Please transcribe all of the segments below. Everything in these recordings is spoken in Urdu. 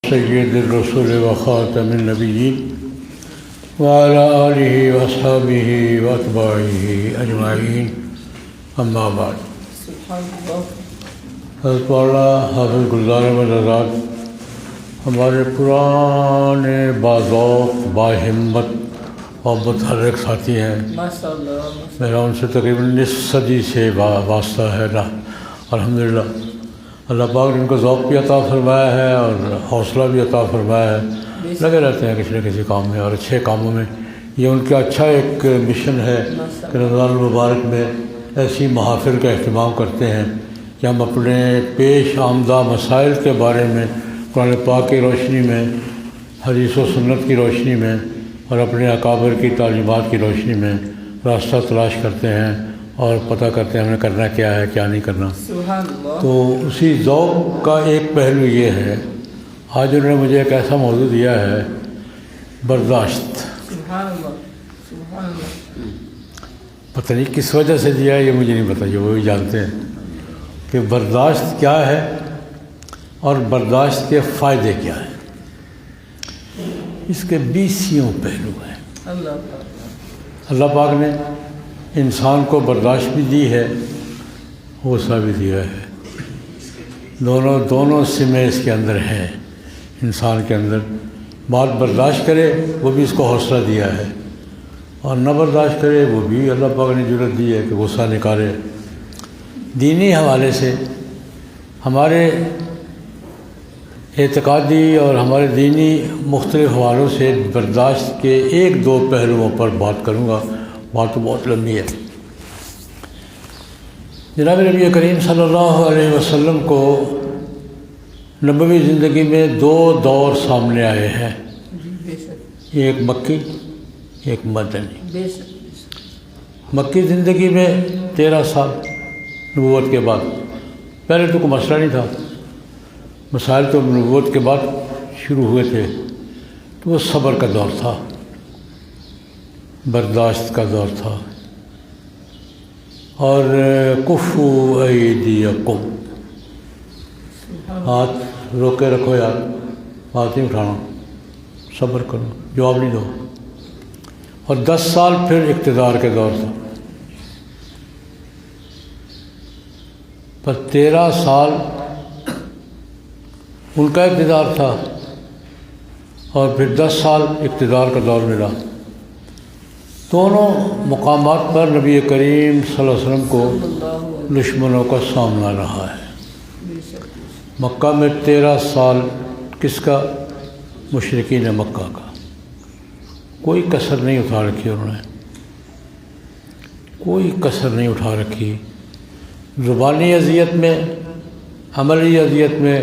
سید الرسول وخاتم النبیین وعلی آلہ واصحابہ واتباعہ اجمعین اما بعد۔ حضرت والا حافظ گلزار احمد آزاد ہمارے پرانے باذوق باہمت اور متحرک ساتھی ہیں۔ میرا ان سے تقریباً نصف صدی سے واسطہ ہے الحمدللہ۔ اللہ پاک نے ان کو ذوق بھی عطا فرمایا ہے اور حوصلہ بھی عطا فرمایا ہے، لگے رہتے ہیں کسی نہ کسی کام میں اور اچھے کاموں میں۔ یہ ان کا اچھا ایک مشن ہے کہ رمضان المبارک میں ایسی محافل کا اہتمام کرتے ہیں کہ ہم اپنے پیش آمدہ مسائل کے بارے میں قرآن پاک کی روشنی میں، حدیث و سنت کی روشنی میں اور اپنے اکابر کی تعلیمات کی روشنی میں راستہ تلاش کرتے ہیں اور پتہ کرتے ہیں ہمیں کرنا کیا ہے کیا نہیں کرنا۔ تو اسی ذوق کا ایک پہلو یہ ہے، آج انہوں نے مجھے ایک ایسا موضوع دیا ہے، برداشت۔ پتہ نہیں کس وجہ سے دیا ہے، یہ مجھے نہیں پتہ، یہ وہی جانتے ہیں کہ برداشت کیا ہے اور برداشت کے فائدے کیا ہیں۔ اس کے 20 پہلو ہیں۔ اللہ پاک نے انسان کو برداشت بھی دی ہے، غصہ بھی دیا ہے، دونوں سمیں اس کے اندر ہیں۔ انسان کے اندر بات برداشت کرے وہ بھی اس کو حوصلہ دیا ہے، اور نہ برداشت کرے وہ بھی اللہ پاک نے جرأت دی ہے کہ غصہ نکالے۔ دینی حوالے سے ہمارے اعتقادی اور ہمارے دینی مختلف حوالوں سے برداشت کے 1-2 پہلوؤں پر بات کروں گا، بات تو بہت لمبی ہے۔ جناب نبی کریم صلی اللہ علیہ وسلم کو نبوی زندگی میں 2 دور سامنے آئے ہیں، ایک مکی ایک مدنی۔ مکی زندگی میں 13 سال نبوت کے بعد، پہلے تو کوئی مسئلہ نہیں تھا، مسائل تو نبوت کے بعد شروع ہوئے تھے، تو وہ صبر کا دور تھا، برداشت کا دور تھا۔ اور کفوا ایدیکم، ہاتھ روکے رکھو یار، ہاتھ نہیں اٹھانا، صبر کرو، جواب نہیں دو۔ اور 10 سال پھر اقتدار کے دور تھا، پر 13 سال ان کا اقتدار تھا اور پھر 10 سال اقتدار کا دور ملا۔ دونوں مقامات پر نبی کریم صلی اللہ علیہ وسلم کو دشمنوں کا سامنا رہا ہے۔ مکہ میں 13 سال کس کا؟ مشرکین مکہ کا۔ کوئی کسر نہیں اٹھا رکھی انہوں نے، کوئی کسر نہیں اٹھا رکھی، زبانی اذیت میں، عملی اذیت میں،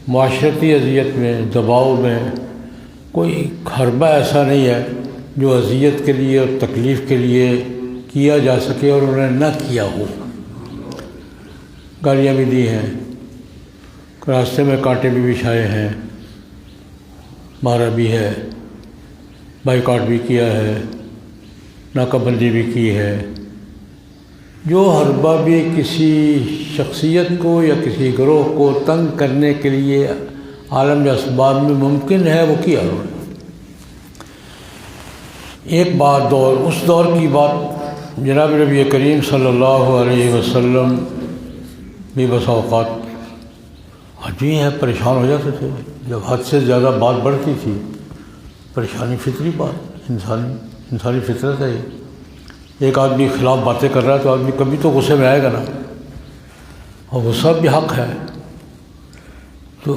معاشرتی اذیت میں، دباؤ میں، کوئی حربہ ایسا نہیں ہے جو اذیت کے لیے اور تکلیف کے لیے کیا جا سکے اور انہوں نے نہ کیا ہو۔ گالیاں بھی دی ہیں، راستے میں کانٹے بھی بچھائے ہیں، مارا بھی ہے، بائیکاٹ بھی کیا ہے، ناکہ بندی بھی کی ہے۔ جو حربہ بھی کسی شخصیت کو یا کسی گروہ کو تنگ کرنے کے لیے عالم اسباب میں ممکن ہے وہ کیا انہوں نے۔ ایک بات دور، اس دور کی بات جناب نبی کریم صلی اللہ علیہ وسلم بھی بس اوقات عجیب ہیں، پریشان ہو جاتے تھے جب حد سے زیادہ بات بڑھتی تھی۔ پریشانی فطری بات، انسانی فطرت ہے یہ۔ ایک آدمی خلاف باتیں کر رہا ہے تو آدمی کبھی تو غصے میں آئے گا نا، اور غصہ بھی حق ہے۔ تو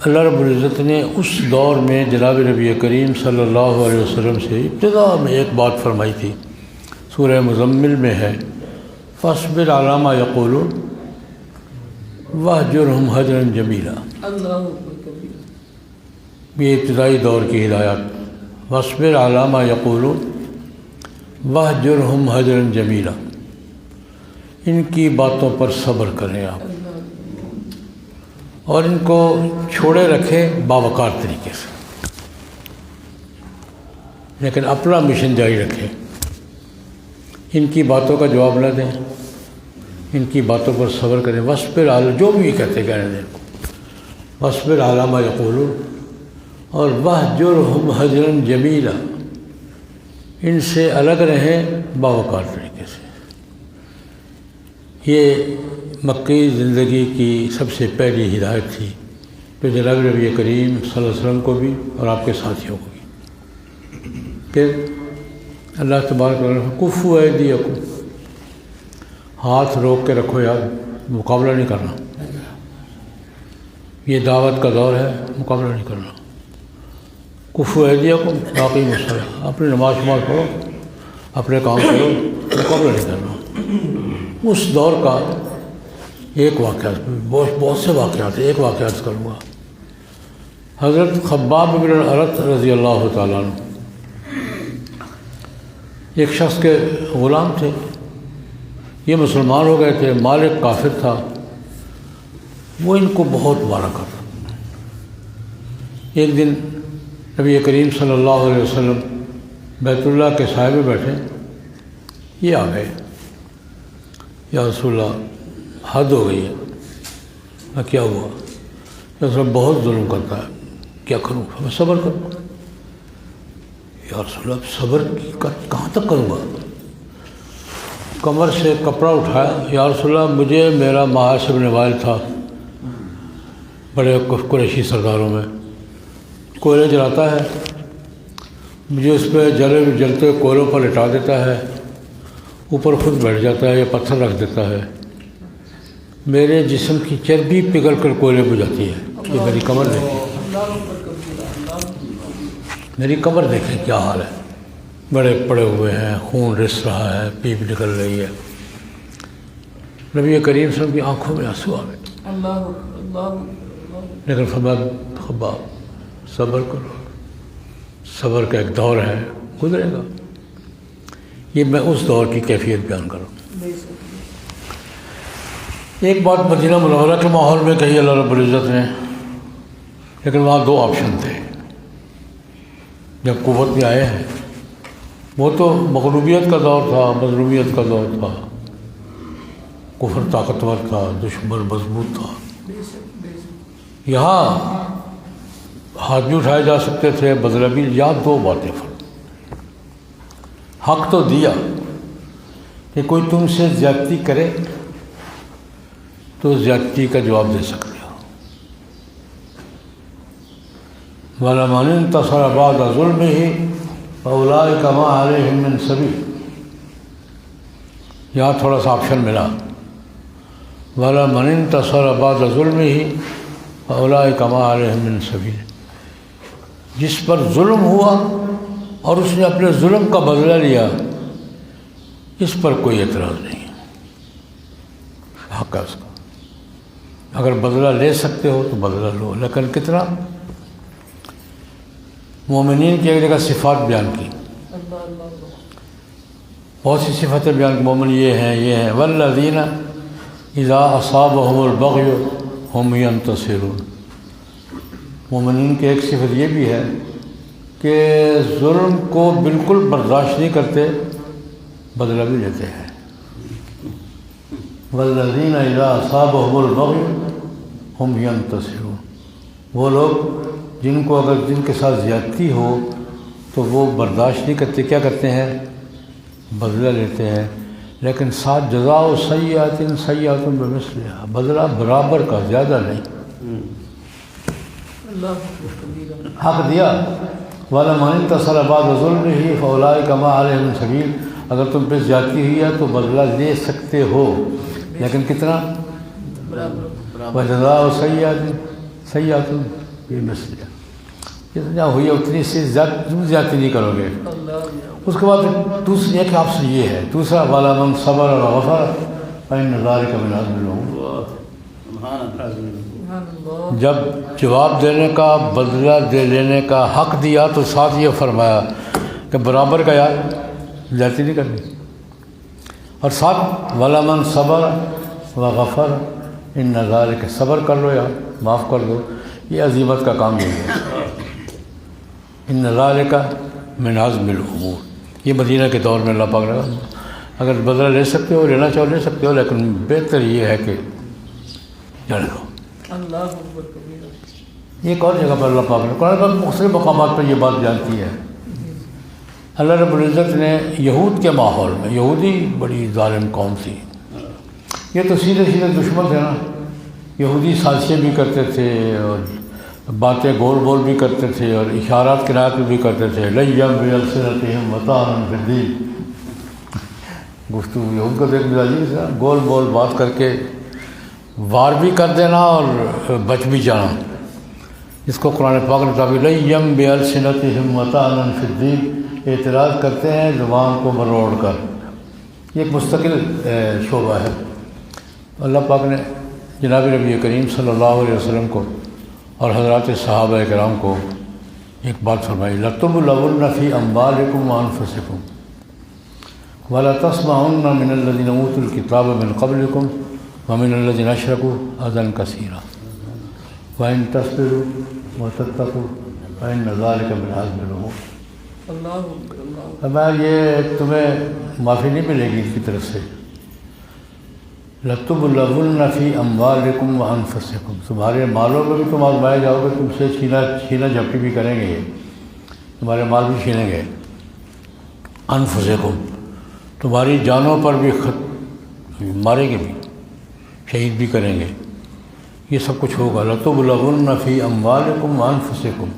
اللہ رب العزت نے اس دور میں جناب نبی کریم صلی اللہ علیہ وسلم سے ابتدا میں ایک بات فرمائی تھی، سورہ مزمل میں ہے، فاصبر علی ما یقولون واہجرہم ہجرا جمیلا۔ یہ ابتدائی دور کی ہدایات، فاصبر علی ما یقولون واہجرہم ہجرا جمیلا، ان کی باتوں پر صبر کریں آپ اور ان کو چھوڑے رکھیں باوقار طریقے سے، لیکن اپنا مشن جاری رکھیں، ان کی باتوں کا جواب نہ دیں، ان کی باتوں پر صبر کریں، وصبر علی، جو بھی کہتے کہنے دیں، وَاصْبِرْ عَلَىٰ مَا يَقُولُونَ اور وَاهْجُرْهُمْ هَجْرًا جَمِيلًا، ان سے الگ رہیں باوقار طریقے سے۔ یہ مکی زندگی کی سب سے پہلی ہدایت تھی جو جناب نبی کریم صلی اللہ علیہ وسلم کو بھی اور آپ کے ساتھیوں کو بھی۔ پھر اللہ تبارک و تعالیٰ کفوا ایدیکم، ہاتھ روک کے رکھو یار، مقابلہ نہیں کرنا، یہ دعوت کا دور ہے، مقابلہ نہیں کرنا۔ کفوا ایدیکم واقعی مسئلہ، اپنی نماز پڑھو، اپنے کام کرو، مقابلہ نہیں کرنا۔ اس دور کا ایک واقعہ، بہت سے واقعات ہیں، ایک واقعات کروں گا۔ حضرت خباب بن الارت رضی اللہ تعالیٰ عنہ ایک شخص کے غلام تھے، یہ مسلمان ہو گئے تھے، مالک کافر تھا، وہ ان کو بہت مارا کرتا۔ ایک دن نبی کریم صلی اللہ علیہ وسلم بیت اللہ کے سائے میں بیٹھے، یہ آ گئے، یا رسول اللہ حد ہو گئی ہے۔ کیا ہوا؟ یا رسول اللہ بہت ظلم کرتا ہے، کیا کروں؟ میں صبر کروں۔ یا رسول اللہ صبر کہاں تک کروں گا؟ کمر سے کپڑا اٹھایا، یا رسول اللہ مجھے میرا معاذ بن وائل تھا، بڑے قریشی سرداروں میں، کوئلے جلاتا ہے، مجھے اس پہ جلتے کوئلوں پر لٹا دیتا ہے، اوپر خود بیٹھ جاتا ہے یا پتھر رکھ دیتا ہے، میرے جسم کی چربی پگھل کر کوئلے پہ جاتی ہے۔ یہ میری کمر دیکھیں، میری کمر دیکھیں کیا حال ہے، بڑے پڑے ہوئے ہیں، خون رس رہا ہے، پیپ نکل رہی ہے۔ نبی کریم صلی اللہ علیہ وسلم کی آنکھوں میں آنسو آ گئے، لیکن فرمایا خباب صبر کرو، صبر کا ایک دور ہے، گزرے گا۔ یہ میں اس دور کی کیفیت بیان کروں۔ ایک بات مدینہ منورہ کے ماحول میں کہی اللہ رب العزت نے، لیکن وہاں دو آپشن تھے جب قوت میں آئے ہیں۔ وہ تو مغلوبیت کا دور تھا، مظلومیت کا دور تھا، کفر طاقتور تھا، دشمن مضبوط تھا۔ یہاں ہاتھ بھی اٹھائے جا سکتے تھے، بدلہ بھی۔ یا دو باتیں فرق، حق تو دیا کہ کوئی تم سے زیادتی کرے تو زیادتی کا جواب دے سکتے ہو، وَلَمَنِ انتَصَرَ بَعْدَ ظُلْمِهِ فَأُولَٰئِكَ مَا عَلَيْهِم مِّن سَبِيلٍ۔ یہاں تھوڑا سا آپشن ملا، وَلَمَنِ انتَصَرَ بَعْدَ ظُلْمِهِ فَأُولَٰئِكَ مَا عَلَيْهِم مِّن سَبِيلٍ۔ جس پر ظلم ہوا اور اس نے اپنے ظلم کا بدلہ لیا، اس پر کوئی اعتراض نہیں، حق ہے اس کا۔ اگر بدلہ لے سکتے ہو تو بدلہ لو، لیکن کتنا؟ مومنین کی ایک جگہ صفات بیان کی، بہت سی صفتیں بیان کی، مومن یہ ہیں، یہ ہیں، والذین اذا اصابهم البغی هم ینتصرون۔ مومنین کی ایک صفت یہ بھی ہے کہ ظلم کو بالکل برداشت نہیں کرتے، بدلہ بھی لیتے ہیں۔ والذین اذا اصابهم البغی هم ینتصرون، وہ لوگ جن کو اگر جن کے ساتھ زیادتی ہو تو وہ برداشت نہیں کرتے، کیا کرتے ہیں؟ بدلہ لیتے ہیں، لیکن ساتھ جزاء سیئات سیئات بمثلها، بدلہ برابر کا، زیادہ نہیں۔ حق دیا، وَلَمَنِ انتَصَرَ بَعْدَ ظُلْمِهِ فَأُولَٰئِكَ مَا عَلَيْهِم مِّن سَبِيلٍ۔ اگر تم پہ زیادتی ہوئی ہے تو بدلہ لے سکتے ہو، لیکن کتنا؟ وَجَزَاءُ سَیِّئَةٍ سَیِّئَةٌ بِمِثْلِهَا، جتنا ہوئی اتنی سے زیادتی نہیں کرو گے۔ اس کے بعد دوسری ایک آپشن یہ ہے، دوسرا وَلَمَنْ صَبَرَ وَغَفَرَ فَإِنَّ ذَلِكَ مِنْ عَزْمِ الْأُمُورِ۔ جب جواب دینے کا، بدلہ دے لینے کا حق دیا تو ساتھ یہ فرمایا کہ برابر کا یار زیادتی نہیں کرنی، اور ساتھ وَلَمَنْ صَبَرَ وَغَفَرَ إِنَّ ذَلِكَ، صبر کر لو یا معاف کر دو، یہ عظیمت کا کام نہیں ہے۔ إِنَّ ذَلِكَ مِنْ عَزْمِ الْأُمُورِ، یہ مدینہ کے دور میں اللہ پاک نے اگر بدلہ لے سکتے ہو، لینا چاہو لے سکتے ہو، لیکن بہتر یہ ہے کہ جانے دو۔ اللہ اکبر کبیرہ۔ ایک اور جگہ پر اللہ پاک نے قرآن پاک مختلف مقامات پر یہ بات جانتی ہے. اللہ رب العزت نے یہود کے ماحول میں، یہودی بڑی ظالم قوم تھی، یہ تو سیدھے سیدھے دشمن تھے نا. یہودی سازشیں بھی کرتے تھے اور باتیں گول بول بھی کرتے تھے اور اشارات کنایات بھی کرتے تھے. لیم بِأَلْسِنَتِهِمْ وَطَعْنًا فِي الدِّينِ، گفتگو یہود کو دیکھ مزاجی سے گول بول بات کر کے وار بھی کر دینا اور بچ بھی جانا. اس کو قرآن پاک نے کہا لیم بِأَلْسِنَتِهِمْ وَطَعْنًا فِي الدِّينِ، اعتراض کرتے ہیں زبان کو مروڑ کر. یہ ایک مستقل شعبہ ہے. اللہ پاک نے جناب نبی کریم صلی اللہ علیہ وسلم کو اور حضرات صحابہ کرام کو ایک بات فرمائی، لَتُبْلَوُنَّ فِي أَمْوَالِكُمْ وَأَنفُسِكُمْ وَلَتَسْمَعُنَّ مِنَ الَّذِينَ أُوتُوا الْكِتَابَ مِنْ قَبْلِكُمْ وَمِنَ الَّذِينَ أَشْرَكُوا أَذًى كَثِيرًا وَإِن تَصْبِرُوا وَتَتَّقُوا فَإِنَّ ذَلِكَ مِنْ عَزْمِ الْأُمُورِ. اب یہ تمہیں معافی نہیں ملے گی اس کی طرف سے. لَتُبْلَوُنَّ فِي أَمْوَالِكُمْ وَأَنفُسِكُمْ، تمہارے مالوں میں بھی تم آزمائے جاؤ گے، تم سے چھینا جھپٹی بھی کریں گے، تمہارے مال بھی چھینیں گے. انفسکم، تمہاری جانوں پر بھی ماریں گے بھی، شہید بھی کریں گے. یہ سب کچھ ہوگا. لَتُبْلَوُنَّ فِي أَمْوَالِكُمْ وَأَنفُسِكُمْ،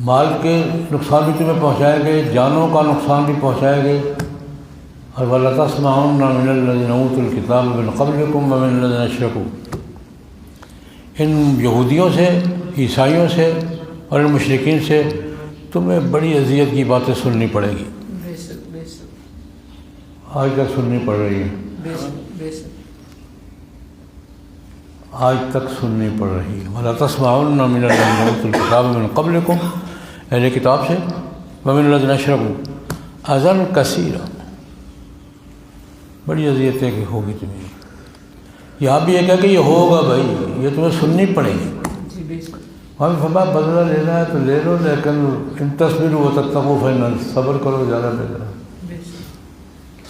مال کے نقصان بھی تمہیں پہنچائیں گے، جانوں کا نقصان بھی پہنچائیں گے. اور وَلَتَسْمَعُنَّ مِنَ الَّذِينَ أُوتُوا الْكِتَابَ مِنْ قَبْلِكُمْ وَمِنَ الَّذِينَ أَشْرَكُوا، ان یہودیوں سے، عیسائیوں سے اور ان مشرکین سے تمہیں بڑی اذیت کی باتیں سننی پڑے گی. آج تک سننی پڑ رہی ہے، آج تک سننی پڑ رہی ہے. وَلَتَسْمَعُنَّ مِنَ الَّذِينَ أُوتُوا الْكِتَابَ مِنْ قَبْلِكُمْ، اہل کتاب سے، وَمِنَ الَّذِينَ أَشْرَكُوا أَذًى كَثِيرًا، بڑی اذیتیں ہوگی تمہیں. یہاں بھی یہ کہا کہ یہ ہوگا بھائی، یہ تمہیں سننی پڑے گی. ہمیں فرمایا بدلہ لینا ہے تو لے لو، لیکن ان تصبروا وتتقوا فإن، صبر کرو زیادہ بہتر ہے.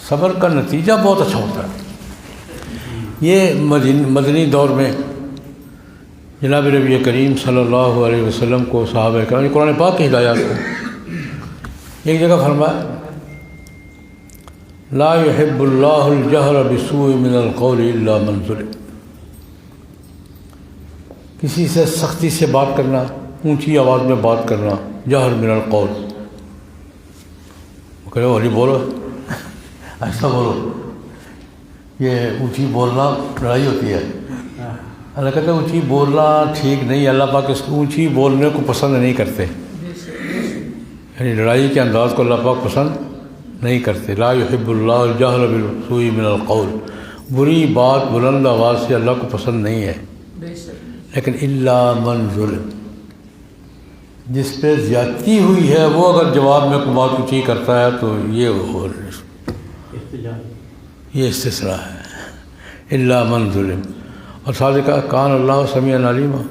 صبر کا نتیجہ بہت اچھا ہوتا ہے. یہ مدنی دور میں جناب نبی کریم صلی اللہ علیہ وسلم کو صحابہ کرام قرآن پاک کی ہدایات کو ایک جگہ فرمایا، لا يحب اللہ الجہر بالسوء من القول الا من ظلم، کسی سے سختی سے بات کرنا، اونچی آواز میں بات کرنا، جہر من القول، کہ علی بولو ایسا بولو، یہ اونچی بولنا لڑائی ہوتی ہے. اللہ کہتے ہیں اونچی بولنا ٹھیک نہیں، اللہ پاک اس اونچی بولنے کو پسند نہیں کرتے، یعنی لڑائی کے انداز کو اللہ پاک پسند نہیں کرتے. لا يحب اللہ الجہر بالسوء من القول، بری بات بلند آواز سے اللہ کو پسند نہیں ہے. لیکن الا من ظلم، جس پہ زیادتی ہوئی ہے وہ اگر جواب میں کوئی بات اونچی کرتا ہے تو یہ استثناء ہے. الا من ظلم. اور ساتھ کہا کان اللہ سمیعا علیما،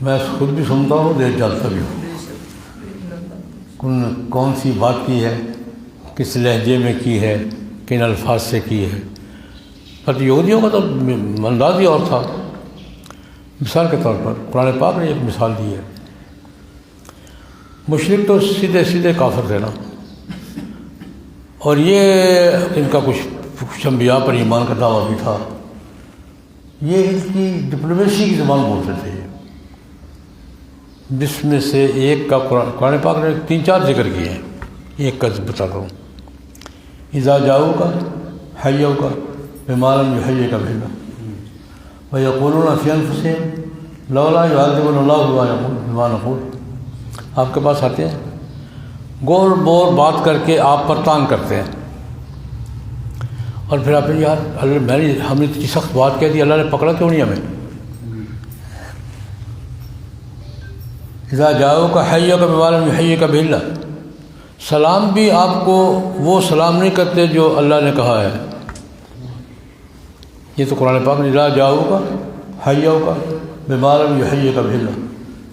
میں خود بھی سنتا ہوں، دیکھ جانتا بھی ہوں کون سی بات کی ہے، کس لہجے میں کی ہے، کن الفاظ سے کی ہے. پر یہودیوں کا تو انداز ہی اور تھا. مثال کے طور پر قرآن پاک نے ایک مثال دی ہے. مشرک تو سیدھے سیدھے کافر تھے نا، اور یہ ان کا کچھ انبیاء پر ایمان کا دعویٰ بھی تھا. یہ ان کی ڈپلومیسی کی زبان بولتے تھے، جس میں سے ایک کا قرآن پاک نے 3-4 ذکر کیے ہیں. ایک کا بتاتا ہوں، اذا جاؤک حیوک بما لم یحیک بہ ویقولون فی انفسہم لولا یعذبنا اللہ بما نقول. آپ کے پاس آتے ہیں، گول بول بات کر کے آپ پر تان کرتے ہیں، اور پھر آپ نے یار ہم نے اتنی سخت بات کہہ دی، اللہ نے پکڑا کیوں نہیں ہمیں. اذا جاؤک حیوک بما لم یحیک بہ، سلام بھی آپ کو وہ سلام نہیں کرتے جو اللہ نے کہا ہے. یہ تو قرآن پاک نے اذا جاؤک حیوک بما لم یحیک بہ،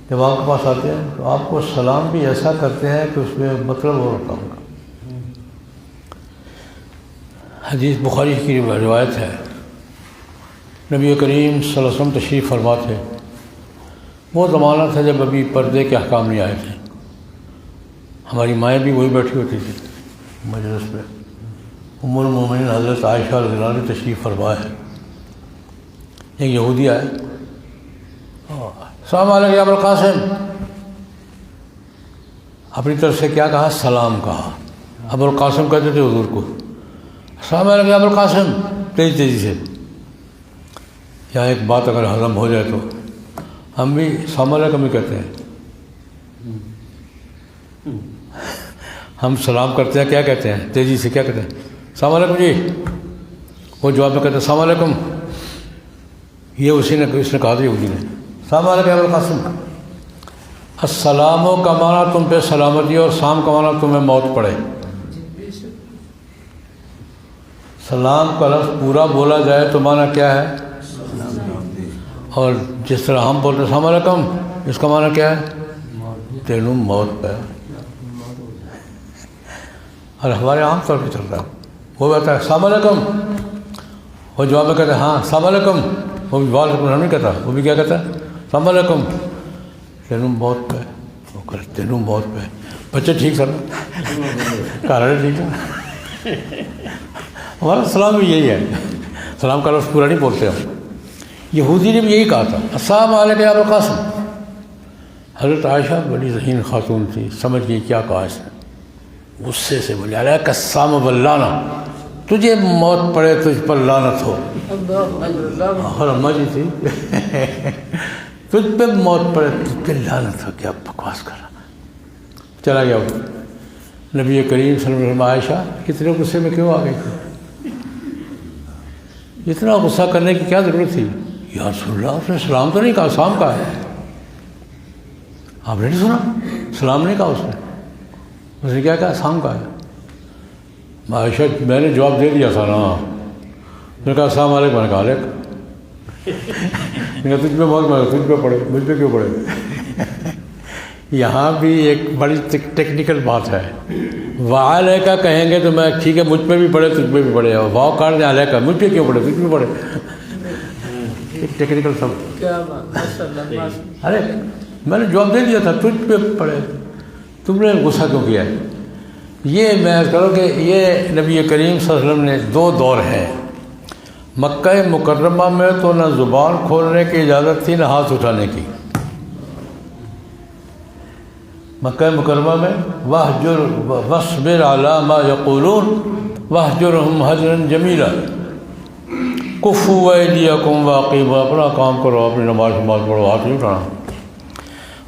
جب آپ کے پاس آتے ہیں تو آپ کو سلام بھی ایسا کرتے ہیں کہ اس میں مطلب اور ہوتا ہوگا. حدیث بخاری کی روایت ہے، نبی کریم صلی اللہ علیہ وسلم تشریف فرما تھے وہ زمانہ تھا جب ابھی پردے کے احکام نہیں آئے تھے. ہماری مائیں بھی وہی بیٹھی ہوتی تھی مجلس پہ. ام المومنین حضرت عائشہ رضی اللہ عنہا تشریف فرما ہے. ایک یہودی آئے, السلام علیکم یا ابوالقاسم. اپنی طرف سے کیا کہا؟ سلام کہا. ابوالقاسم کہتے تھے حضور کو. السلام علیکم یا ابوالقاسم, تیزی سے. یہاں ایک بات اگر ہضم ہو جائے تو ہم بھی السلام علیکم ہی کہتے ہیں. ہم سلام کرتے ہیں, کیا کہتے ہیں تیزی سے؟ کیا کہتے ہیں؟ السلام علیکم جی. وہ جواب میں کہتے ہیں السلام علیکم. یہ اس نے کہا تھا یہودی نے. السلام علیکم ابوالقاسم. السلام کا معنی تم پہ سلامتی اور سلام کا معنی تمہیں موت پڑے. سلام کا لفظ پورا بولا جائے تو معنی کیا ہے؟ اور جس طرح ہم بولتے ہیں السلام علیکم, اس کا معنی کیا ہے؟ تینوں موت پہ. اور ہمارے عام طور پہ چلتا ہے. وہ کہتا ہے السلام علیکم, وہ جواب میں کہتا ہے ہاں السلام علیکم. وہ بھی وعلیکم السلام نہیں کہتا, وہ بھی کیا کہتا ہے؟ السلام علیکم. تینوں موت پہ. وہ کہتے تینوں موت پہ. بچے ٹھیک سر کارن ٹھیک ہے. ہمارا سلام بھی یہی ہے, سلام کا لفظ پورا نہیں بولتے ہم. یہودی نے بھی یہی کہا تھا السلام علیکم یا ابوالقاسم. حضرت عائشہ بڑی ذہین خاتون تھی, سمجھ گئی کیا کہا اس نے. غصے سے بولے علیک السلام واللعنہ, تجھے موت پڑے تجھ پر لعنت ہو. اور اماں جی تھی تجھ پہ موت پڑے تجھ پہ لعنت ہو. کیا بکواس کر رہا. چلا گیا وہ. نبی کریم صلی اللہ علیہ وسلم عائشہ کتنے غصے میں کیوں آ گئی تھی؟ اتنا غصہ کرنے کی کیا ضرورت تھی؟ یا رسول اللہ اس نے سلام تو نہیں کہا, سلام کہا ہے. آپ نے نہیں سنا؟ سلام نہیں کہا اس نے کیا کہا؟ سلام کہا ہے. عائشہ میں نے جواب دے دیا تھا نا. اس نے کہا السلام علیکم. میں نے کہا علیکم. تجھ پہ موت تجھ پہ پڑے, مجھ پہ کیوں پڑے؟ یہاں بھی ایک بڑی ٹیکنیکل بات ہے. وعلیکہ کہیں گے تو میں ٹھیک ہے مجھ پہ بھی پڑے تجھ پہ بھی پڑے, اور واؤ کاٹ دیں علیکہ, مجھ پہ کیوں پڑے تجھ پہ پڑے. ایک ٹیکنیکل سب. ارے میں نے جواب دے دیا تھا تجھ پہ پڑے, تم نے غصہ کیوں کیا ہے؟ یہ میں کروں کہ یہ نبی کریم صلی اللہ علیہ وسلم نے دو دور ہیں. مکہ مکرمہ میں تو نہ زبان کھولنے کی اجازت تھی نہ ہاتھ اٹھانے کی. مکہ مکرمہ میں واہجر واصبر علی ما یقولون واہجرہم ہجرا جمیلا. کفوا ایدیکم واقیموا, اپنا کام کرو, اپنی نماز پڑھو, ہاتھ نہیں اٹھانا.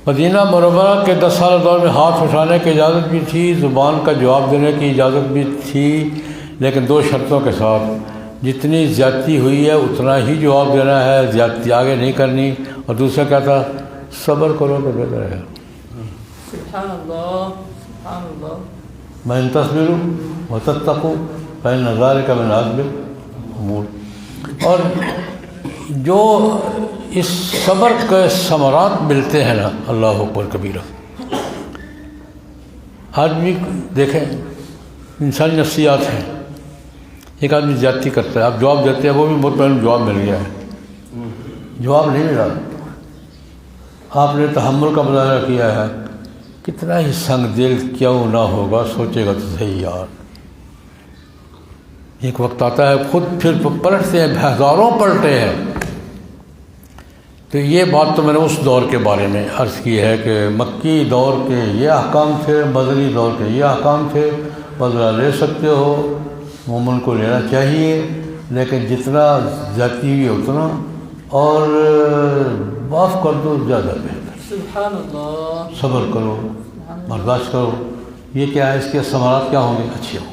مدینہ منورہ کے 10 سال دور میں ہاتھ اٹھانے کی اجازت بھی تھی, زبان کا جواب دینے کی اجازت بھی تھی, لیکن 2 شرطوں کے ساتھ. جتنی زیادتی ہوئی ہے اتنا ہی جواب دینا ہے, زیادتی آگے نہیں کرنی. اور دوسرا کیا تھا؟ صبر کرو تو بہتر ہے. سبحان اللہ سبحان اللہ. وَإِن تَصْبِرُوا وَتَتَّقُوا فَإِنَّ ذَلِكَ مِنْ عَزْمِ الْأُمُورِ. اور جو اس صبر کے ثمرات ملتے ہیں نا, اللہ اکبر کبیرہ. آج بھی دیکھیں انسانی نفسیات ہیں. ایک آدمی زیادتی کرتا ہے, آپ جواب دیتے ہیں, وہ بھی مطمئن جواب مل گیا ہے. جواب نہیں ملا, آپ نے تحمل کا مظاہرہ کیا ہے. کتنا ہی سنگ دل کیوں نہ ہوگا, سوچے گا تو صحیح یار. ایک وقت آتا ہے خود پھر پلٹتے ہیں, ہزاروں پلٹے ہیں. تو یہ بات تو میں نے اس دور کے بارے میں عرض کی ہے کہ مکی دور کے یہ احکام تھے, مدنی دور کے یہ احکام تھے. بدلہ لے سکتے ہو, مومن کو لینا چاہیے, لیکن جتنا زیادتی ہوئی اتنا, اور معاف کر دو زیادہ بہتر. سبحان اللہ. صبر کرو, برداشت کرو. یہ کیا ہے, اس کے ثمرات کیا ہوں گے؟ اچھے ہوں.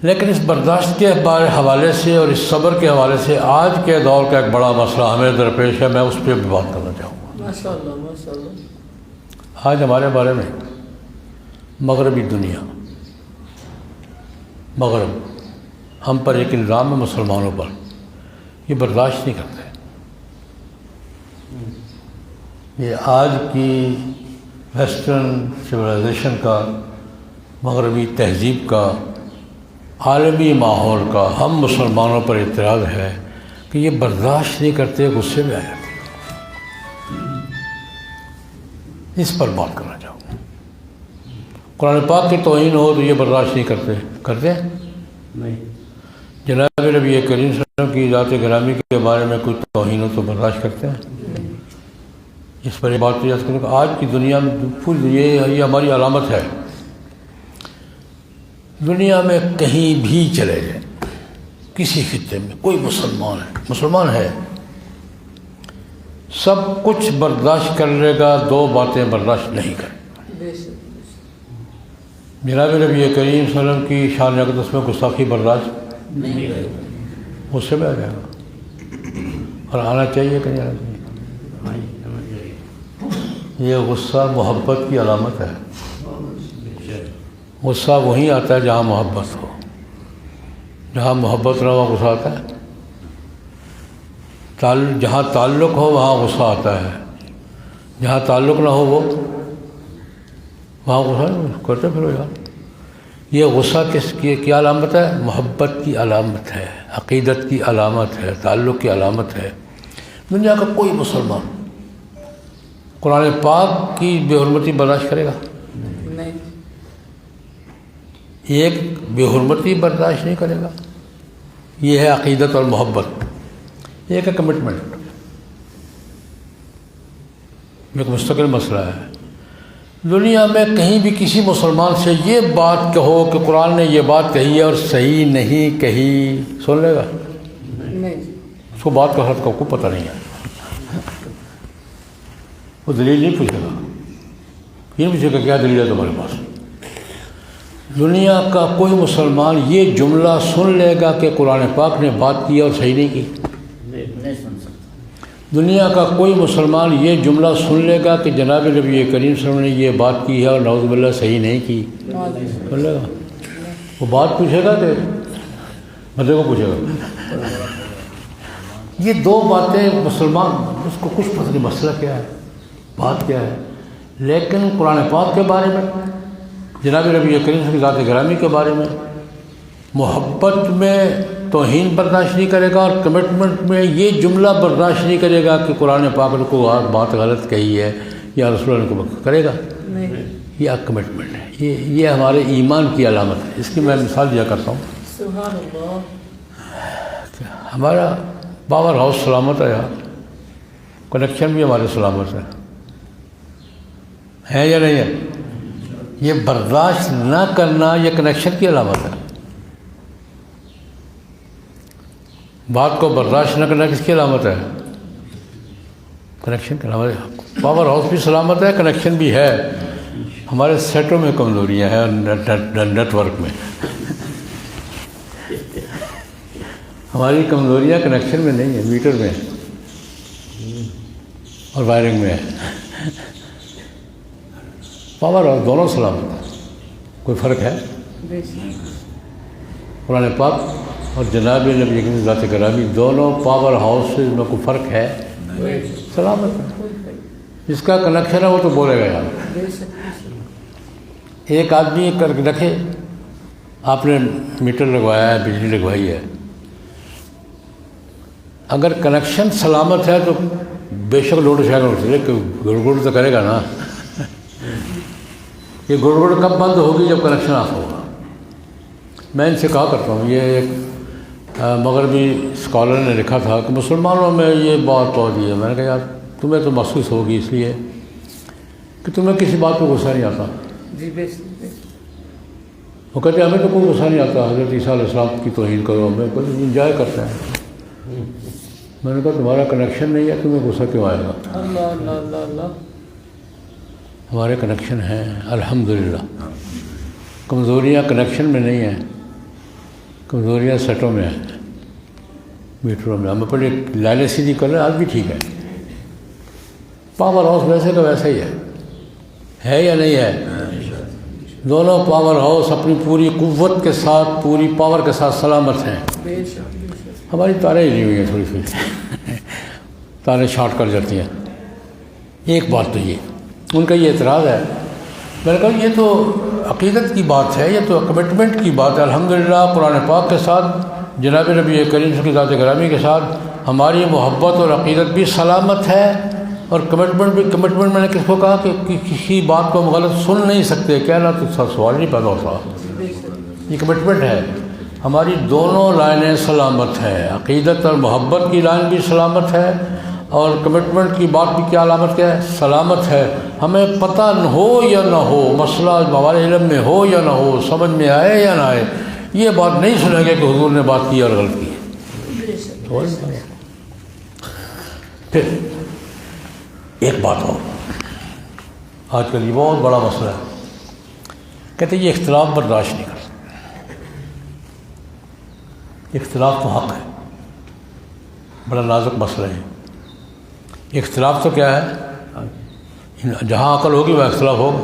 لیکن اس برداشت کے حوالے سے اور اس صبر کے حوالے سے آج کے دور کا ایک بڑا مسئلہ ہمیں درپیش ہے. میں اس پہ بھی بات کرنا چاہوں گا. ماشاء اللہ ماشاء اللہ. آج ہمارے بارے میں مغربی دنیا, مغرب ہم پر ایک الزام ہے, مسلمانوں پر, یہ برداشت نہیں کرتے. یہ آج کی ویسٹرن سویلائزیشن کا, مغربی تہذیب کا, عالمی ماحول کا ہم مسلمانوں پر اعتراض ہے کہ یہ برداشت نہیں کرتے, غصے میں آ جاتے. اس پر بات کرنا چاہوں گا۔ قرآن پاک کی توہین ہو تو یہ برداشت نہیں کرتے نہیں، جناب نبی کریم صلی اللہ علیہ وسلم کی ذات گرامی کے بارے میں کوئی توہین ہو تو برداشت کرتے ہیں؟ اس پر یہ بات یاد کروں کہ آج کی دنیا میں پوری یہ ہماری علامت ہے، دنیا میں کہیں بھی چلے جائیں، کسی خطے میں کوئی مسلمان ہے سب کچھ برداشت کر لے گا، دو باتیں برداشت نہیں کرے۔ بے شک جناب نبی کریم صلی اللہ علیہ وسلم کی شان اقدس میں گستاخی برداشت نہیں، غصے میں آ جائے گا، اور آنا چاہیے کہ نہیں آنا چاہیے؟ یہ غصہ محبت کی علامت ہے۔ غصہ وہیں آتا ہے جہاں محبت ہو، جہاں محبت نہ ہو غصہ آتا ہے، جہاں تعلق ہو وہاں غصہ آتا ہے، جہاں تعلق نہ ہو وہ وہاں غصہ نہیں کرتے پھر یار۔ یہ غصہ کس کی کیا علامت ہے؟ محبت کی علامت ہے، عقیدت کی علامت ہے، تعلق کی علامت ہے۔ دنیا کا کوئی مسلمان قرآن پاک کی بے حرمتی برداشت کرے گا؟ نہیں، ایک بے حرمتی برداشت نہیں کرے گا۔ یہ ہے عقیدت اور محبت، ایک ہے کمٹمنٹ، ایک مستقل مسئلہ ہے۔ دنیا میں کہیں بھی کسی مسلمان سے یہ بات کہو کہ قرآن نے یہ بات کہی ہے اور صحیح نہیں کہی، سن لے گا؟ نہیں، اس کو بات کا حد کا کوئی پتہ نہیں ہے، وہ دلیل نہیں پوچھے گا، یہ نہیں پوچھے گا کیا دلیل ہے تمہارے پاس۔ دنیا کا کوئی مسلمان یہ جملہ سن لے گا کہ قرآن پاک نے بات کی اور صحیح نہیں کی؟ نہیں سن سکتا۔ دنیا کا کوئی مسلمان یہ جملہ سن لے گا کہ جناب نبی کریم صلی اللہ علیہ وسلم نے یہ بات کی ہے اور نعوذ باللہ صحیح نہیں کی؟ سن لے گا؟ وہ بات پوچھے گا کہ بندے کو پوچھے گا؟ یہ دو باتیں مسلمان اس کو کچھ پتہ نہیں مسئلہ کیا ہے، بات کیا ہے، لیکن قرآن پاک کے بارے میں، جناب نبی کریم صلی اللہ علیہ وسلم کی ذات گرامی کے بارے میں، محبت میں توہین برداشت نہیں کرے گا، اور کمٹمنٹ میں یہ جملہ برداشت نہیں کرے گا کہ قرآن پاک نے کو بات غلط کہی ہے یا رسول اللہ نے کو کرے گا۔ نہیں، یہ کمٹمنٹ ہے، یہ ہمارے ایمان کی علامت ہے۔ اس کی میں مثال دیا کرتا ہوں، سبحان اللہ، ہمارا پاور ہاؤس سلامت ہے یار، کنیکشن بھی ہمارے سلامت ہے یا نہیں ہے؟ یہ برداشت نہ کرنا یہ کنیکشن کی علامت ہے۔ بات کو برداشت نہ کرنا کس کی علامت ہے؟ کنیکشن کی علامت ہے۔ پاور ہاؤس بھی سلامت ہے، کنیکشن بھی ہے، ہمارے سیٹوں میں کمزوریاں ہیں، نیٹ ورک میں ہماری کمزوریاں کنیکشن میں نہیں ہیں، میٹر میں اور وائرنگ میں ہے۔ پاور ہاؤس دونوں سلامت ہے، کوئی فرق ہے؟ بے شک قرآن پاک اور جناب نبی کی ذات گرامی دونوں پاور ہاؤس میں کوئی فرق ہے؟ سلامت ہے۔ جس کا کنیکشن ہے وہ تو بولے گا یار۔ بے شک بے شک، ایک آدمی کر کے رکھے، آپ نے میٹر لگوایا ہے، بجلی لگوائی ہے، اگر کنیکشن سلامت ہے تو بے شک لوڈ شیڈ گڑ تو کرے گا نا۔ یہ گڑ کب بند ہوگی؟ جب کنیکشن آف ہوگا۔ میں ان سے کہا کرتا ہوں، یہ ایک مغربی اسکالر نے لکھا تھا کہ مسلمانوں میں یہ بات ہوتی ہے، میں نے کہا یار تمہیں تو محسوس ہوگی اس لیے کہ تمہیں کسی بات پہ غصہ نہیں آتا۔ جی بے شک بے شک، وہ کہتے ہیں ہمیں تو کوئی غصہ نہیں آتا، حضرت عیسیٰ علیہ السلام کی توہین کرو، ہمیں کوئی انجوائے کرتے ہیں۔ میں نے کہا تمہارا کنیکشن نہیں ہے، تمہیں غصہ کیوں آئے گا؟ اللہ اللہ اللہ اللہ، ہمارے کنیکشن ہیں الحمدللہ۔ کمزوریاں کنیکشن میں نہیں ہیں، کمزوریاں سیٹوں میں ہیں، میٹروں میں۔ ہم اپنی لائنیں سیدھی کر رہے ہیں، آج بھی ٹھیک ہے۔ پاور ہاؤس ویسے کا ویسا ہی ہے یا نہیں ہے؟ دونوں پاور ہاؤس اپنی پوری قوت کے ساتھ، پوری پاور کے ساتھ سلامت ہیں۔ بے شک بے شک، ہماری تاریں ہی نہیں ہوئی ہیں، تھوڑی سی تاریں شارٹ کر جاتی ہیں۔ ایک بات تو یہ ان کا یہ اعتراض ہے، میں نے کہا یہ تو عقیدت کی بات ہے، یہ تو کمٹمنٹ کی بات ہے۔ الحمدللہ قرآن پاک کے ساتھ، جناب نبی کریم صلی اللہ علیہ وسلم کی ذات گرامی کے ساتھ ہماری محبت اور عقیدت بھی سلامت ہے، اور کمٹمنٹ میں نے کس کو کہا کہ کسی بات کو ہم غلط سن نہیں سکتے، کہنا تو سوال نہیں پیدا ہوتا، یہ کمٹمنٹ ہے۔ ہماری دونوں لائنیں سلامت ہیں، عقیدت اور محبت کی لائن بھی سلامت ہے، اور کمٹمنٹ کی بات بھی کیا علامت کیا ہے؟ سلامت ہے۔ ہمیں پتہ ہو یا نہ ہو، مسئلہ ہمارے علم میں ہو یا نہ ہو، سمجھ میں آئے یا نہ آئے، یہ بات نہیں سنیں گے کہ حضور نے بات کی اور غلط کی ہے۔ پھر ایک بات اور، آج کل یہ بہت بڑا مسئلہ ہے، کہتے ہیں یہ اختلاف برداشت نہیں کر سکتے۔ اختلاف تو حق ہے، بڑا نازک مسئلہ ہے۔ اختلاف تو کیا ہے؟ جہاں عقل ہوگی وہ اختلاف ہوگا۔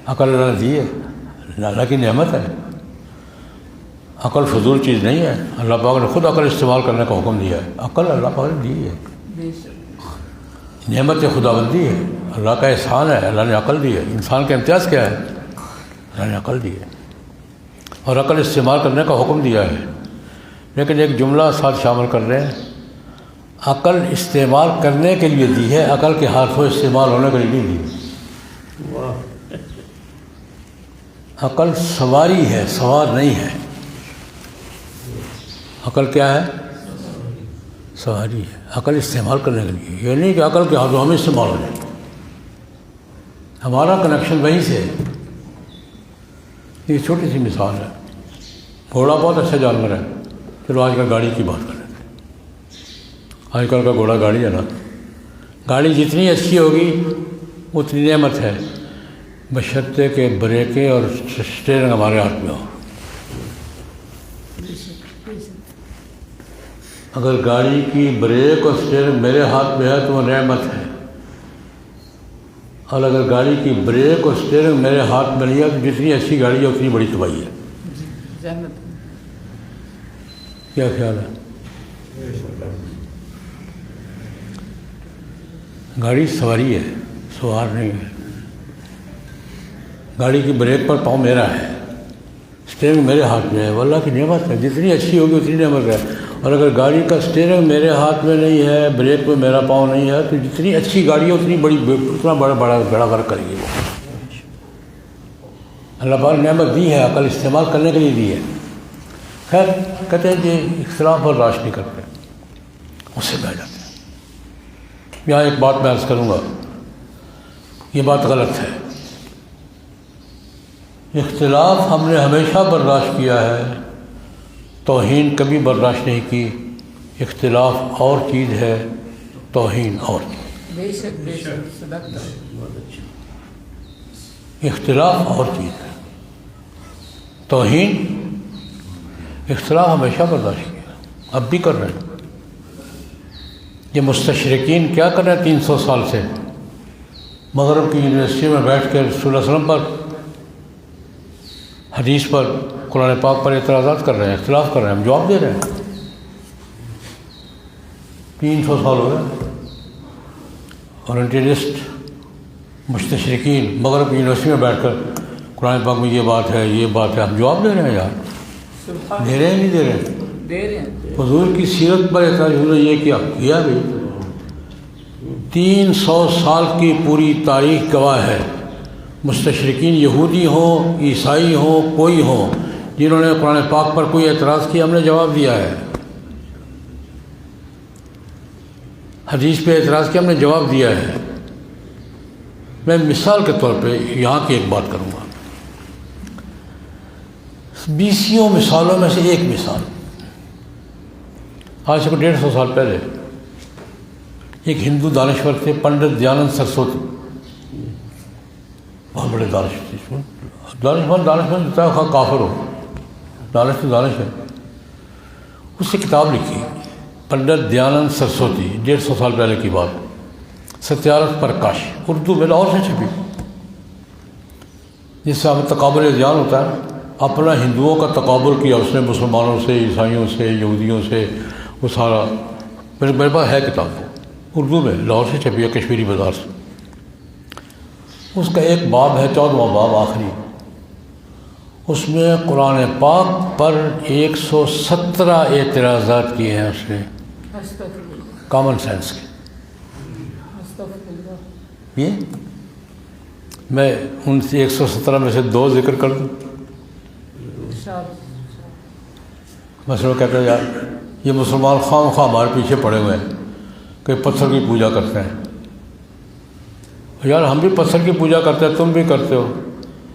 عقل اللہ نے دی ہے، اللہ کی نعمت ہے، عقل فضول چیز نہیں ہے، اللہ پاک نے خود عقل استعمال کرنے کا حکم دیا ہے، عقل اللہ پاک نے دی ہے، نعمت خداوندی ہے، اللہ کا احسان ہے، اللہ نے عقل دی ہے۔ انسان کا امتیاز کیا ہے؟ اللہ نے عقل دی ہے اور عقل استعمال کرنے کا حکم دیا ہے، لیکن ایک جملہ ساتھ شامل کر رہے ہیں، عقل استعمال کرنے کے لیے دی ہے، عقل کے ہاتھوں استعمال ہونے کے لیے نہیں دی۔ عقل سواری ہے، سوار نہیں ہے۔ عقل کیا ہے؟ سواری ہے، عقل استعمال کرنے کے لیے، یہ نہیں کہ عقل کے ہاتھوں ہمیں استعمال ہو جائے۔ ہمارا کنیکشن وہیں سے ہے۔ یہ چھوٹی سی مثال ہے، گھوڑا بہت اچھا جانور ہے، چلو آج کل گاڑی کی بات کریں۔ آج کل کا گھوڑا گاڑی ہے نا، گاڑی جتنی اچھی ہوگی اتنی نعمت ہے، بشرطے کہ بریکیں اور اسٹیئرنگ ہمارے ہاتھ میں ہو۔ اگر گاڑی کی بریک اور اسٹیئرنگ میرے ہاتھ میں ہے تو وہ نعمت ہے، اور اگر گاڑی کی بریک اور اسٹیئرنگ میرے ہاتھ میں نہیں ہے تو جتنی اچھی گاڑی ہے اتنی بڑی تباہی ہے۔ کیا خیال ہے؟ گاڑی سواری ہے، سوار نہیں ہے۔ گاڑی کی بریک پر پاؤں میرا ہے، اسٹیئرنگ میرے ہاتھ میں ہے، وہ اللہ کی نعمت ہے، جتنی اچھی ہوگی اتنی نعمت ہے۔ اور اگر گاڑی کا اسٹیئرنگ میرے ہاتھ میں نہیں ہے، بریک میں میرا پاؤں نہیں ہے، تو جتنی اچھی گاڑی ہے اتنی بڑی، اتنا بڑا غرق کرے گی وہ۔ اللہ پاک نے نعمت دی ہے، عقل استعمال کرنے کے لیے دی ہے۔ خیر، کہتے ہیں کہ اختلاف برداشت نہیں کرتے، اس سے بہ جاتے ہیں۔ یہاں ایک بات میں عرض کروں گا، یہ بات غلط ہے۔ اختلاف ہم نے ہمیشہ برداشت کیا ہے، توہین کبھی برداشت نہیں کی۔ اختلاف اور چیز ہے، توہین اور چیز۔ بے شک بے شک صدقت۔ اختلاف اور چیز ہے، توہین۔ اختلاف ہمیشہ برداشت کیا، اب بھی کر رہے ہیں۔ یہ مستشرقین کیا کر رہے ہیں 300 سال سے؟ مغرب کی یونیورسٹی میں بیٹھ کے رسول اللہ صلی اللہ علیہ وسلم پر، حدیث پر، قرآن پاک پر اعتراضات کر رہے ہیں، اختلاف کر رہے ہیں، ہم جواب دے رہے ہیں۔ 300 سال ہو گئے، اورینٹلسٹ مستشرقین مغرب کی یونیورسٹی میں بیٹھ کر قرآن پاک میں یہ بات ہے، یہ بات ہے، ہم جواب دے رہے ہیں یار، دے رہے ہیں نہیں دے رہے ہیں؟ دے رہے ہیں۔ حضور کی سیرت پر اعتراض نے یہ کیا بھی 300 سال کی پوری تاریخ گواہ ہے۔ مستشرقین یہودی ہوں، عیسائی ہوں، کوئی ہوں، جنہوں نے قرآن پاک پر کوئی اعتراض کیا، ہم نے جواب دیا ہے۔ حدیث پہ اعتراض کیا، ہم نے جواب دیا ہے۔ میں مثال کے طور پہ یہاں کی ایک بات کروں گا، 20 مثالوں میں سے ایک مثال، آج سے 150 سال پہلے ایک ہندو دانشور تھے، پنڈت دیانند سرسوتی، بہت بڑے دانشور تھے۔ دانشور جتنا خواہ کافر ہو، دانش تو دانش ہے۔ اس سے کتاب لکھی پنڈت دیانند سرسوتی، 150 سال پہلے کی بات، ستیارتھ پرکاش، اردو میں لاہور سے چھپی، جس سے ہمیں تقابل ادیان ہوتا ہے۔ اپنا ہندوؤں کا تقابل کیا اس نے مسلمانوں سے، عیسائیوں سے، یہودیوں سے، وہ سارا میرے پاس ہے کتاب، اردو میں لاہور سے چھپی ہے، کشمیری بازار سے۔ اس کا ایک باب ہے، 14واں باب آخری، اس میں قرآن پاک پر 117 اعتراضات کیے ہیں اس نے۔ کامن سینس کے. یہ میں ان سے 117 میں سے 2 ذکر کر دوں. مثلا کہتے ہیں یار یہ مسلمان خواہ خواہ ہمارے پیچھے پڑے ہوئے ہیں کہ پتھر کی پوجا کرتے ہیں. یار ہم بھی پتھر کی پوجا کرتے ہیں، تم بھی کرتے ہو.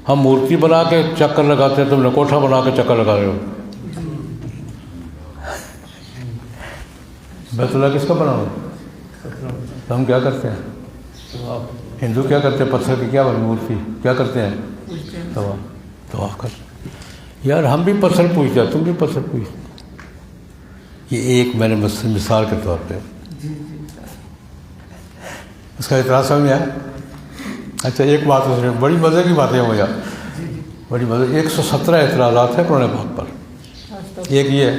ہم مورتی بنا کے چکر لگاتے ہیں، تم نے کوٹھا بنا کے چکر لگا رہے ہو. بیت اللہ کس کا بنا ہو؟ ہم کیا کرتے ہیں؟ ہندو کیا کرتے ہیں؟ پتھر کی کیا بنی مورتی کیا کرتے ہیں؟ طواف کرتے ہیں. یار ہم بھی پتھر پوجتے ہیں، تم بھی پتھر پوجتے. یہ ایک میں نے مثال کے طور پہ اس کا اعتراض سمجھ میں آیا. اچھا ایک بات اس نے بڑی مزے کی باتیں ہو جائے، بڑی مزے. 117 اعتراضات ہیں قرآن پاک پر. ایک یہ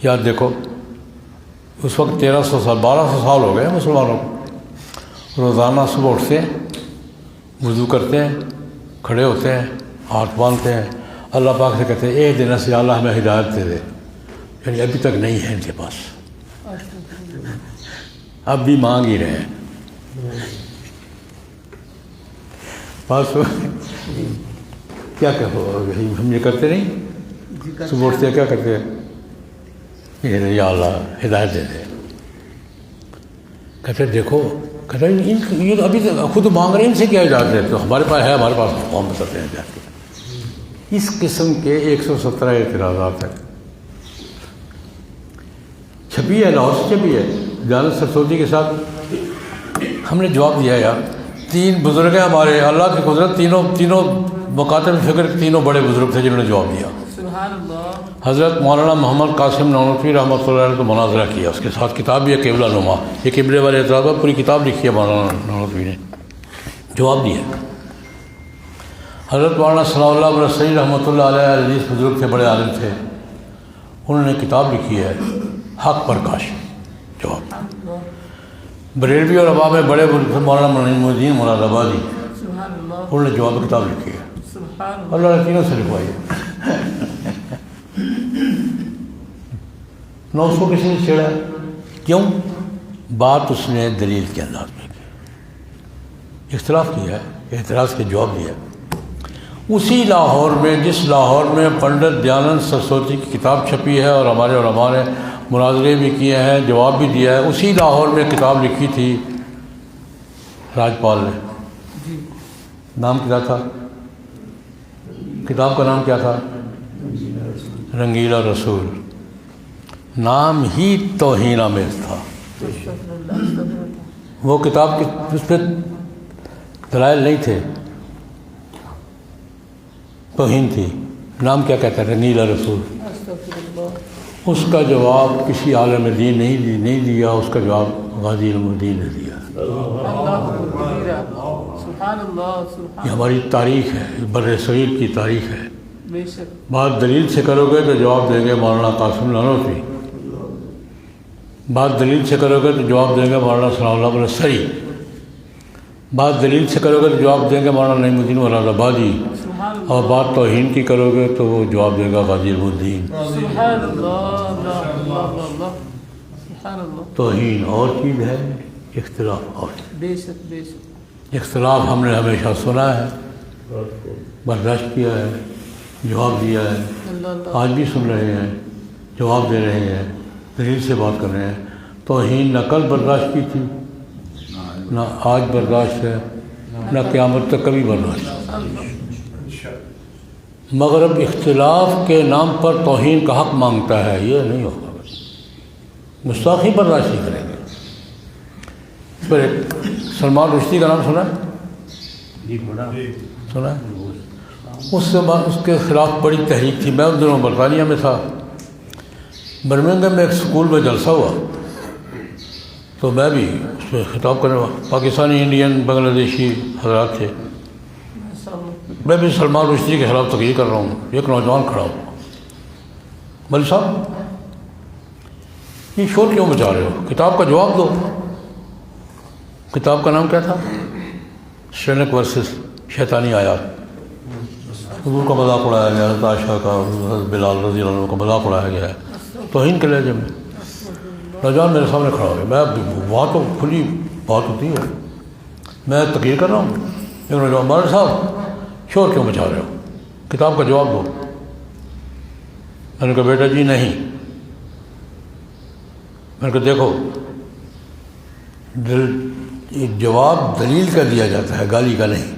یاد دیکھو اس وقت 1300 سال 1200 سال ہو گئے مسلمانوں کو. روزانہ صبح اٹھتے ہیں، وضو کرتے ہیں، کھڑے ہوتے ہیں، ہاتھ باندھتے ہیں، اللہ پاک سے کہتے ہیں اے دن سے اللہ ہمیں ہدایت دے دے. یعنی ابھی تک نہیں ہے ان کے پاس، اب بھی مانگ ہی رہے ہیں. بس کیا کہو ہم یہ کرتے نہیں. صبح اٹھتے کیا کرتے ہیں یا اللہ ہدایت دے دے. کہتے دیکھو کہتے یہ ابھی خود مانگ رہے ہیں، ان سے کیا اجازت ہے؟ تو ہمارے پاس ہے، ہمارے پاس ہم بتاتے ہیں. اس قسم کے 117 اعتراضات ہیں. چھپی ہے، لاہور سے چھپی ہے. جانت سرسودی کے ساتھ ہم نے جواب دیا یار 3 بزرگ ہیں ہمارے، اللہ کی قدرت تینوں مکاتب فکر تینوں بڑے بزرگ تھے جنہوں نے جواب دیا. سبحان اللہ. حضرت مولانا محمد قاسم نانوتوی رحمۃ اللہ علیہ کو مناظرہ کیا، اس کے ساتھ کتاب بھی ہے قبلہ نما. یہ قبلے والے اعتراض پر پوری کتاب لکھی ہے مولانا نانوتوی نے، جواب دیا. حضرت مولانا ثناء اللہ برسئی رحمۃ اللہ علیہ حدیث بزرگ تھے، بڑے عالم تھے، انہوں نے کتاب لکھی ہے حق پرکاش، جواب. بریلوی اور ابا میں بڑے مولانا معین الدین مراد آبادی، انہوں نے جواب کتاب لکھی ہے. اللہ نے تینوں سے لکھوائی ہے. 900 کسی نے چھیڑا ہے، کیوں؟ بات اس نے دلیل کے انداز میں کی، اختلاف کیا ہے، اعتراض کے جواب دیا. اسی لاہور میں جس لاہور میں پنڈت دیانند سرسوتی کی کتاب چھپی ہے اور ہمارے علماء نے مناظرے بھی کیے ہیں، جواب بھی دیا ہے، اسی لاہور میں کتاب لکھی تھی راجپال نے. نام کیا تھا کتاب کا؟ نام کیا تھا؟ رنگیلا رسول. نام ہی توہین آمیز تھا. وہ کتاب کی اس پہ دلائل نہیں تھے، توہین تھی. نام کیا کہتا ہے؟ رنگیلا رسول. اس کا جواب کسی عالم دین نہیں دیا، اس کا جواب غازی علم الدین نے دیا. یہ ہماری تاریخ ہے، بر صغیر کی تاریخ ہے. بات دلیل سے کرو گے تو جواب دیں گے مولانا قاسم نانوتوی، بات دلیل سے کرو گے تو جواب دیں گے مولانا ثناء اللہ برسئی، بات دلیل سے کرو گے تو جواب دیں گے مولانا نعیم الدین مراد آبادی، اور بات توہین کی کرو گے تو وہ جواب دے گا غازی علم الدین. توہین اور چیز ہے، اختلاف اور چیز. اختلاف ہم نے ہمیشہ سنا ہے، برداشت کیا ہے، جواب دیا ہے، آج بھی سن رہے ہیں، جواب دے رہے ہیں، دلیل سے بات کر رہے ہیں. توہین نہ کل برداشت کی تھی، نہ آج برداشت ہے، نہ قیامت تک کبھی برداشت ہے. مغرب اختلاف کے نام پر توہین کا حق مانگتا ہے، یہ نہیں ہوگا. گستاخی برداشت نہیں کریں گے. اس پر ایک سلمان رشدی کا نام سنا ہے؟ سنا ہے؟ اس سے اس کے خلاف بڑی تحریک تھی. میں ان دنوں برطانیہ میں تھا، برمنگھم میں ایک اسکول میں جلسہ ہوا تو میں بھی اس میں خطاب کرنے والا، پاکستانی انڈین بنگلہ دیشی حضرات تھے. میں بھی سلمان رشدی کے خلاف تقریر کر رہا ہوں. ایک نوجوان کھڑا ہوا، مولوی صاحب یہ شور کیوں مچا رہے ہو؟ کتاب کا جواب دو. کتاب کا نام کیا تھا؟ شرک ورسز شیطانی آیات. حضور کا مذاق اڑایا گیا، حضرت عائشہ کا، حضرت بلال رضی اللہ عنہ کا مذاق اڑایا گیا ہے توہین کے لہجے میں. نوجوان میرے سامنے کھڑا ہو گیا، میں وہاں تو کھلی بات ہوتی ہے، میں تقریر کر رہا ہوں، ایک نوجوان مولانا صاحب شور کیوں مچا رہے ہو، کتاب کا جواب دو۔ میں نے کہا بیٹا جی نہیں، میں نے کہا دیکھو جواب دلیل کا دیا جاتا ہے، گالی کا نہیں۔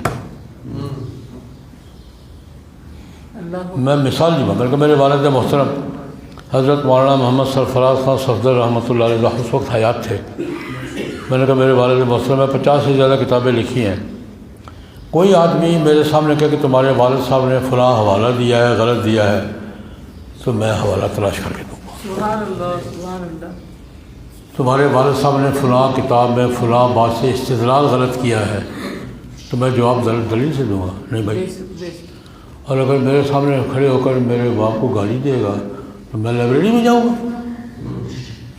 میں مثال دی، میں نے کہا میرے والد محترم حضرت مولانا محمد سرفراز خان صفدر رحمۃ اللہ علیہ اس وقت حیات تھے۔ میں نے کہا میرے والد محترم میں 50 سے زیادہ کتابیں لکھی ہیں، کوئی آدمی میرے سامنے کہے کہ تمہارے والد صاحب نے فلاں حوالہ دیا ہے، غلط دیا ہے، تو میں حوالہ تلاش کر کے دوں گا۔ سبحان اللہ سبحان اللہ۔ تمہارے والد صاحب نے فلاں کتاب میں فلاں بات سے استدلال غلط کیا ہے، تو میں جواب دلیل سے دوں گا، نہیں بھائی۔ اور اگر میرے سامنے کھڑے ہو کر میرے باپ کو گالی دے گا تو میں لائبریری میں جاؤں گا،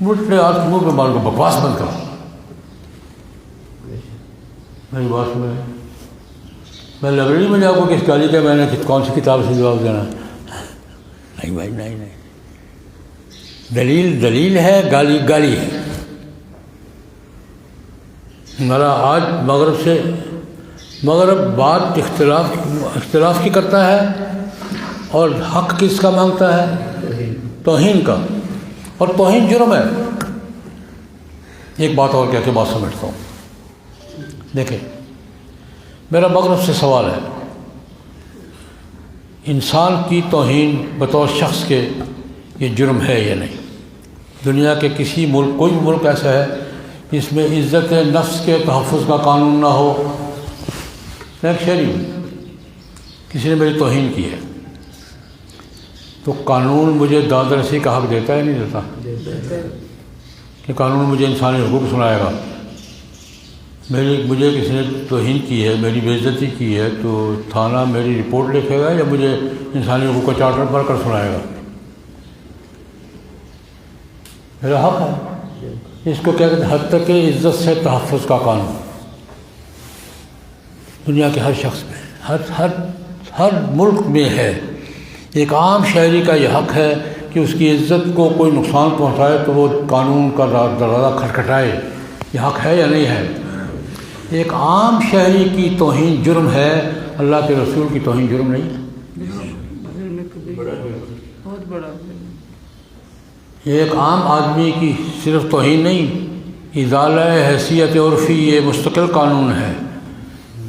مجھے آپ کے منہ پہ مار کو بکواس بند کرو۔ میری بات میں میں لائبریری میں جاؤں گا کس گالی کا میں نے کون سی کتاب سے جواب دینا؟ نہیں بھائی، نہیں۔ دلیل ہے، گالی ہے۔ میرا آج مغرب بات اختلاف کی کرتا ہے، اور حق کس کا مانگتا ہے؟ توہین کا، اور توہین جرم ہے۔ ایک بات اور کہہ کے بات سمجھتا ہوں، دیکھیں میرا مغرب سے سوال ہے، انسان کی توہین بطور شخص کے یہ جرم ہے یا نہیں؟ دنیا کے کسی ملک، کوئی ملک ایسا ہے جس میں عزت نفس کے تحفظ کا قانون نہ ہو؟ ایک شہری کسی نے میری توہین کی ہے تو قانون مجھے داد رسی کا حق دیتا ہے نہیں دیتا؟ کہ قانون مجھے انسانی حقوق سنائے گا؟ مجھے کسی نے توہین کی ہے، میری بے عزتی کی ہے، تو تھانہ میری رپورٹ لکھے گا یا مجھے انسانی حقوق کا چارٹر پڑھ کر سنائے گا؟ میرا حق ہے، اس کو کیا کہتے ہیں؟ حد تک کہ عزت سے تحفظ کا قانون دنیا کے ہر شخص میں، ہر ملک میں ہے۔ ایک عام شہری کا یہ حق ہے کہ اس کی عزت کو کوئی نقصان پہنچائے تو وہ قانون کا دروازہ کھٹکھٹائے، یہ حق ہے یا نہیں ہے؟ ایک عام شہری کی توہین جرم ہے، اللہ کے رسول کی توہین جرم نہیں ہے۔ بہت بڑا۔ ایک عام آدمی کی صرف توہین نہیں، ازالہ حیثیت عرفی یہ مستقل قانون ہے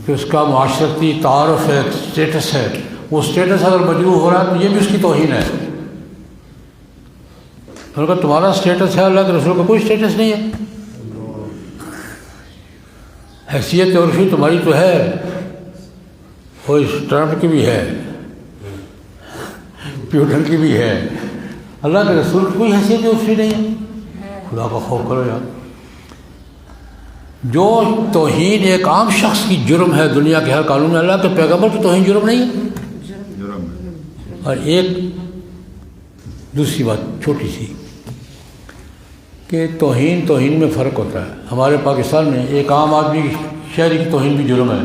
کہ اس کا معاشرتی تعارف ہے، اسٹیٹس ہے، وہ اسٹیٹس اگر مجروح ہو رہا ہے تو یہ بھی اس کی توہین ہے۔ اگر تمہارا اسٹیٹس ہے، اللہ کے رسول کا کوئی اسٹیٹس نہیں ہے۔ حیثیت عرفی تمہاری تو ہے، کوئی ٹرمپ کی بھی ہے، پیوٹن کی بھی ہے، اللہ کے رسول کی کوئی حیثیت عرفی نہیں ہے۔ خدا کا خوف کرو یار۔ جو توہین ایک عام شخص کی جرم ہے دنیا کے ہر قانون میں، اللہ کے پیغمبر کی توہین جرم نہیں ہے۔ اور ایک دوسری بات چھوٹی سی کہ توہین میں فرق ہوتا ہے۔ ہمارے پاکستان میں ایک عام آدمی شہری کی توہین بھی جرم ہے،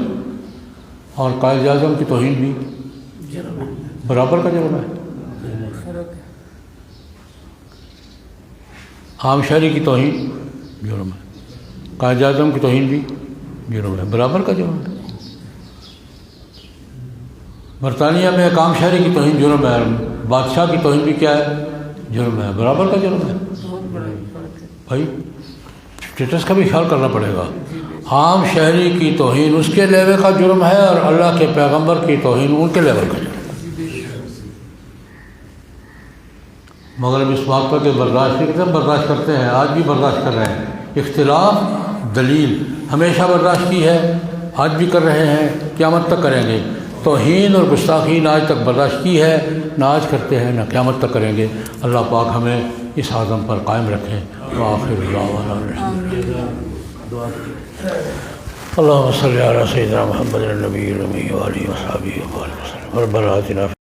اور قائد اعظم کی توہین بھی برابر کا جرم ہے۔ عام شہری کی توہین جرم ہے، قائد اعظم کی توہین بھی جرم ہے، برابر کا جرم ہے۔ برطانیہ میں ایک عام شہری کی توہین جرم ہے، بادشاہ کی توہین بھی کیا ہے؟ جرم ہے، برابر کا جرم ہے۔ بھائی اسٹیٹس کا بھی خیال کرنا پڑے گا۔ عام شہری کی توہین اس کے لیول کا جرم ہے، اور اللہ کے پیغمبر کی توہین ان کے لیول کا جرم ہے۔ مگر اس بات پر کہ برداشت کی طرف برداشت کرتے ہیں، آج بھی برداشت کر رہے ہیں۔ اختلاف دلیل ہمیشہ برداشت کی ہے، آج بھی کر رہے ہیں، قیامت تک کریں گے۔ توہین اور گستاخی نہ آج تک برداشت کی ہے، نہ آج کرتے ہیں، نہ قیامت تک کریں گے۔ اللہ پاک ہمیں اس عزم پر قائم رکھیں۔ وآخر دعوانا اللہم صلی علی سیدنا محمد النبی الأمی وآلہ وصحبہ وسلم۔ ربنا آتنا